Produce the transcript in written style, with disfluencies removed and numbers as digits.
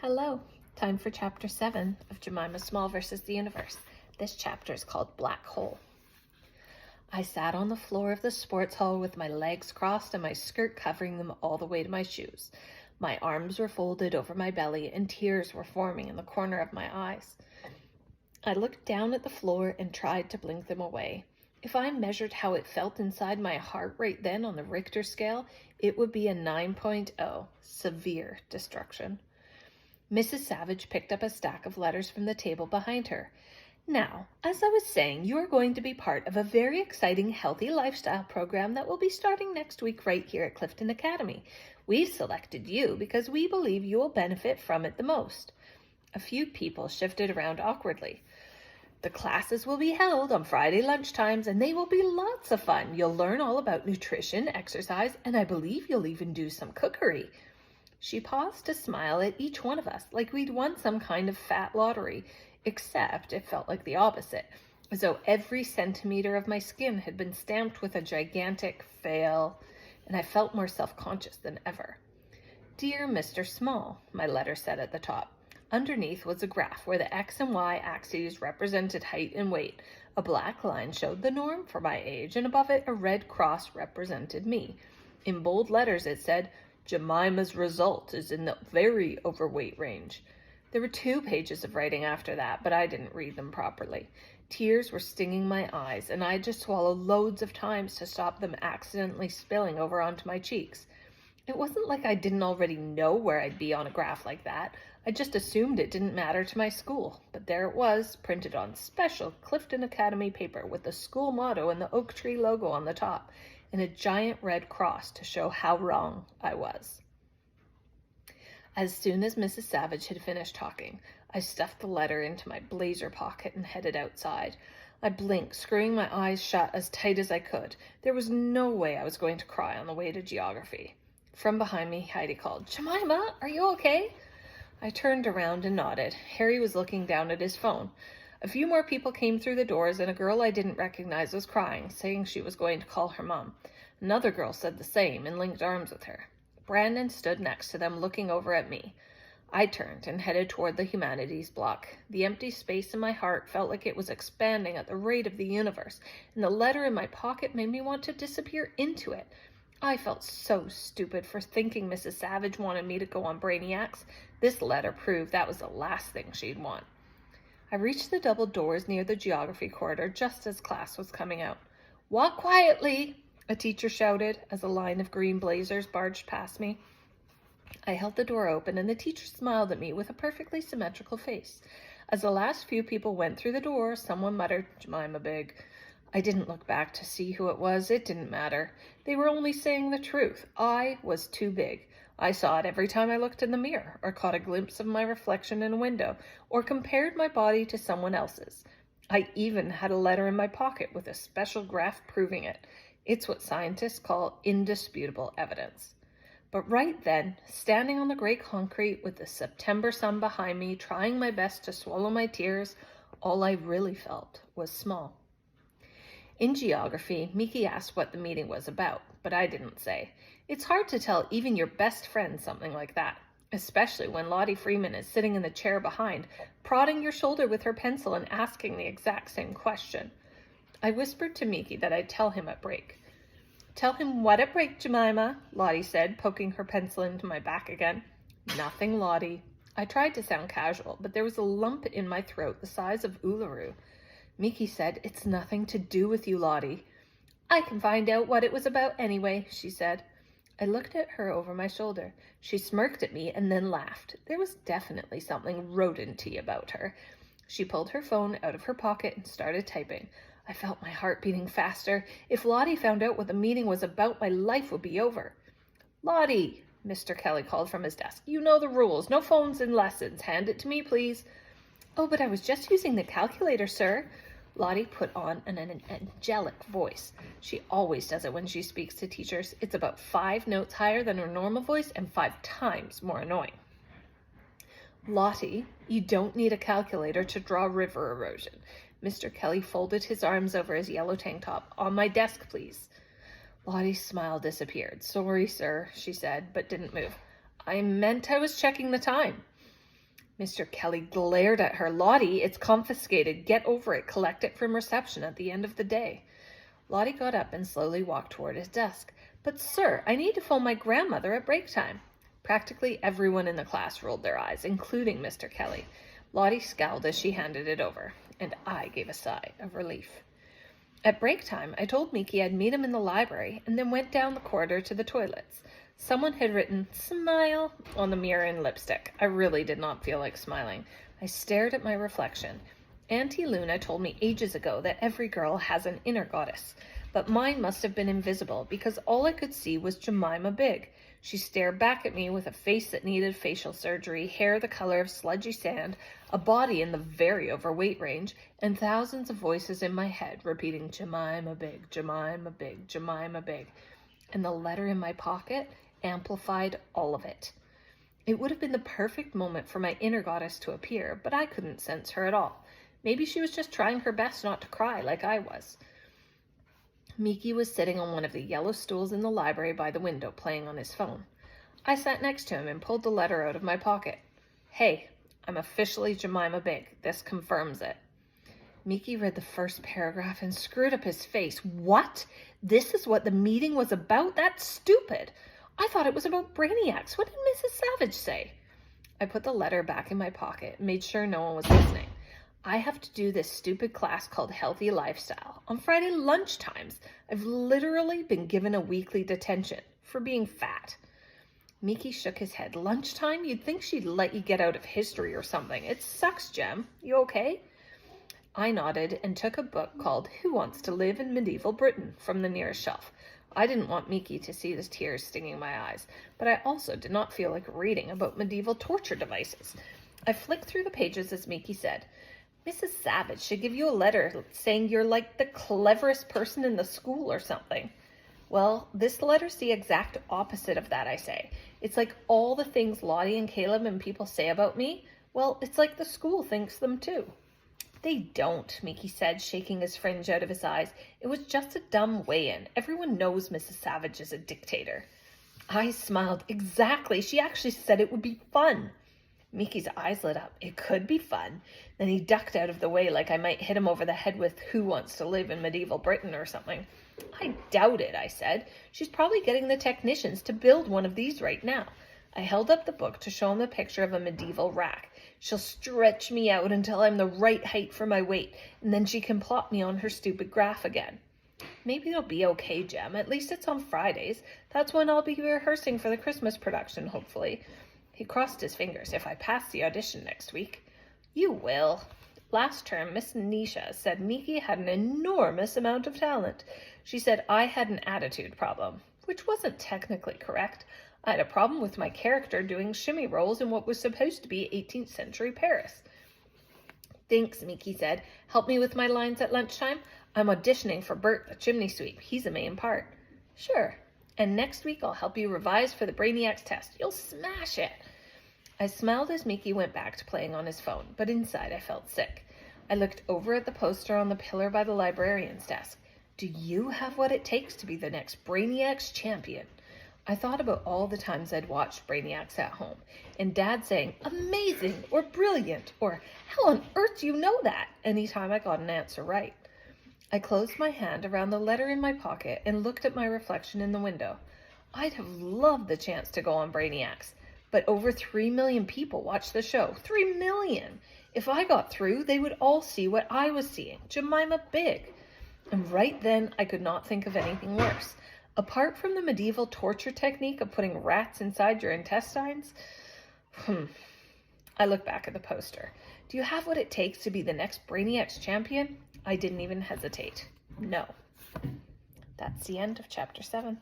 Hello, time for Chapter 7 of Jemima Small versus the Universe. This chapter is called Black Hole. I sat on the floor of the sports hall with my legs crossed and my skirt covering them all the way to my shoes. My arms were folded over my belly and tears were forming in the corner of my eyes. I looked down at the floor and tried to blink them away. If I measured how it felt inside my heart right then on the Richter scale, it would be a 9.0, severe destruction. Mrs. Savage picked up a stack of letters from the table behind her. Now, as I was saying, you are going to be part of a very exciting healthy lifestyle program that will be starting next week right here at Clifton Academy. We've selected you because we believe you will benefit from it the most. A few people shifted around awkwardly. The classes will be held on Friday lunchtimes and they will be lots of fun. You'll learn all about nutrition, exercise, and I believe you'll even do some cookery. She paused to smile at each one of us like we'd won some kind of fat lottery, except it felt like the opposite, as though every centimeter of my skin had been stamped with a gigantic fail, and I felt more self-conscious than ever. Dear Mr. Small, my letter said at the top. Underneath was a graph where the X and Y axes represented height and weight. A black line showed the norm for my age, and above it a red cross represented me. In bold letters it said, Jemima's result is in the very overweight range. There were 2 pages of writing after that, but I didn't read them properly. Tears were stinging my eyes, and I had to swallow loads of times to stop them accidentally spilling over onto my cheeks. It wasn't like I didn't already know where I'd be on a graph like that. I just assumed it didn't matter to my school. But there it was, printed on special Clifton Academy paper with the school motto and the oak tree logo on the top, and a giant red cross to show how wrong I was. As soon as Mrs. Savage had finished talking, I stuffed the letter into my blazer pocket and headed outside. I blinked, screwing my eyes shut as tight as I could. There was no way I was going to cry on the way to geography. From behind me, Heidi called, Jemima, are you okay? I turned around and nodded. Harry was looking down at his phone. A few more people came through the doors, and a girl I didn't recognize was crying, saying she was going to call her mom. Another girl said the same and linked arms with her. Brandon stood next to them, looking over at me. I turned and headed toward the humanities block. The empty space in my heart felt like it was expanding at the rate of the universe, and the letter in my pocket made me want to disappear into it. I felt so stupid for thinking Mrs. Savage wanted me to go on Brainiacs. This letter proved that was the last thing she'd want. I reached the double doors near the geography corridor just as class was coming out. Walk quietly, a teacher shouted as a line of green blazers barged past me. I held the door open and the teacher smiled at me with a perfectly symmetrical face. As the last few people went through the door, someone muttered, Jemima Big. I didn't look back to see who it was. It didn't matter. They were only saying the truth. I was too big. I saw it every time I looked in the mirror, or caught a glimpse of my reflection in a window, or compared my body to someone else's. I even had a letter in my pocket with a special graph proving it. It's what scientists call indisputable evidence. But right then, standing on the gray concrete with the September sun behind me, trying my best to swallow my tears, all I really felt was small. In geography, Miki asked what the meeting was about, but I didn't say. It's hard to tell even your best friend something like that, especially when Lottie Freeman is sitting in the chair behind, prodding your shoulder with her pencil and asking the exact same question. I whispered to Miki that I'd tell him at break. Tell him what at break, Jemima, Lottie said, poking her pencil into my back again. Nothing, Lottie. I tried to sound casual, but there was a lump in my throat the size of Uluru. Miki said, It's nothing to do with you, Lottie. I can find out what it was about anyway, she said. I looked at her over my shoulder. She smirked at me and then laughed. There was definitely something rodent-y about her. She pulled her phone out of her pocket and started typing. I felt my heart beating faster. If Lottie found out what the meeting was about, my life would be over. Lottie, Mr. Kelly called from his desk. You know the rules. No phones in lessons. Hand it to me, please. Oh, but I was just using the calculator, sir. Lottie put on an angelic voice. She always does it when she speaks to teachers. It's about 5 notes higher than her normal voice and 5 times more annoying. Lottie, you don't need a calculator to draw river erosion. Mr. Kelly folded his arms over his yellow tank top. On my desk, please. Lottie's smile disappeared. Sorry, sir, she said, but didn't move. I meant I was checking the time. Mr. Kelly glared at her. Lottie, it's confiscated. Get over it. Collect it from reception at the end of the day. Lottie got up and slowly walked toward his desk. But sir, I need to phone my grandmother at break time. Practically everyone in the class rolled their eyes, including Mr. Kelly. Lottie scowled as she handed it over, and I gave a sigh of relief. At break time, I told Miki I'd meet him in the library and then went down the corridor to the toilets. Someone had written, "Smile," on the mirror in lipstick. I really did not feel like smiling. I stared at my reflection. Auntie Luna told me ages ago that every girl has an inner goddess, but mine must have been invisible because all I could see was Jemima Big. She stared back at me with a face that needed facial surgery, hair the color of sludgy sand, a body in the very overweight range, and thousands of voices in my head repeating, "Jemima Big, Jemima Big, Jemima Big." And the letter in my pocket amplified all of it. It would have been the perfect moment for my inner goddess to appear, but I couldn't sense her at all. Maybe she was just trying her best not to cry like I was. Miki was sitting on one of the yellow stools in the library by the window, playing on his phone. I sat next to him and pulled the letter out of my pocket. "Hey, I'm officially Jemima Big. This confirms it." Miki read the first paragraph and screwed up his face. "What? This is what the meeting was about? That's stupid. I thought it was about Brainiacs. What did Mrs. Savage say?" I put the letter back in my pocket and made sure no one was listening. I have to do this stupid class called Healthy Lifestyle on Friday lunchtimes. I've literally been given a weekly detention for being fat. Miki shook his head. "Lunchtime? You'd think she'd let you get out of history or something. It sucks, Jem. You okay?" I nodded and took a book called Who Wants to Live in Medieval Britain from the nearest shelf. I didn't want Miki to see the tears stinging my eyes, but I also did not feel like reading about medieval torture devices. I flicked through the pages as Miki said, "Mrs. Savage should give you a letter saying you're like the cleverest person in the school or something." Well, this letter's the exact opposite of that, I say. It's like all the things Lottie and Caleb and people say about me, well, it's like the school thinks them too. "They don't," Miki said, shaking his fringe out of his eyes. "It was just a dumb weigh-in. Everyone knows Mrs. Savage is a dictator." I smiled. "Exactly. She actually said it would be fun." Miki's eyes lit up. "It could be fun." Then he ducked out of the way like I might hit him over the head with Who Wants to Live in Medieval Britain or something. "I doubt it," I said. "She's probably getting the technicians to build one of these right now." I held up the book to show him a picture of a medieval rack. "She'll stretch me out until I'm the right height for my weight, and then she can plot me on her stupid graph again." "Maybe it'll be okay, Jem. At least it's on Fridays. That's when I'll be rehearsing for the Christmas production, hopefully." He crossed his fingers. "If I pass the audition next week." "You will." Last term, Miss Nisha said Miki had an enormous amount of talent. She said I had an attitude problem, which wasn't technically correct. I had a problem with my character doing shimmy rolls in what was supposed to be 18th century Paris. "Thanks," Miki said. "Help me with my lines at lunchtime. I'm auditioning for Bert, the chimney sweep. He's a main part." "Sure. And next week I'll help you revise for the Brainiacs test. You'll smash it." I smiled as Miki went back to playing on his phone, but inside I felt sick. I looked over at the poster on the pillar by the librarian's desk. "Do you have what it takes to be the next Brainiacs champion?" I thought about all the times I'd watched Brainiacs at home, and Dad saying, "Amazing," or "Brilliant," or "How on earth do you know that?" anytime I got an answer right. I closed my hand around the letter in my pocket and looked at my reflection in the window. I'd have loved the chance to go on Brainiacs, but over 3 million people watched the show. 3 million! If I got through, they would all see what I was seeing, Jemima Big. And right then, I could not think of anything worse. Apart from the medieval torture technique of putting rats inside your intestines, I looked back at the poster. "Do you have what it takes to be the next Brainiacs champion?" I didn't even hesitate. No. That's the end of Chapter 7.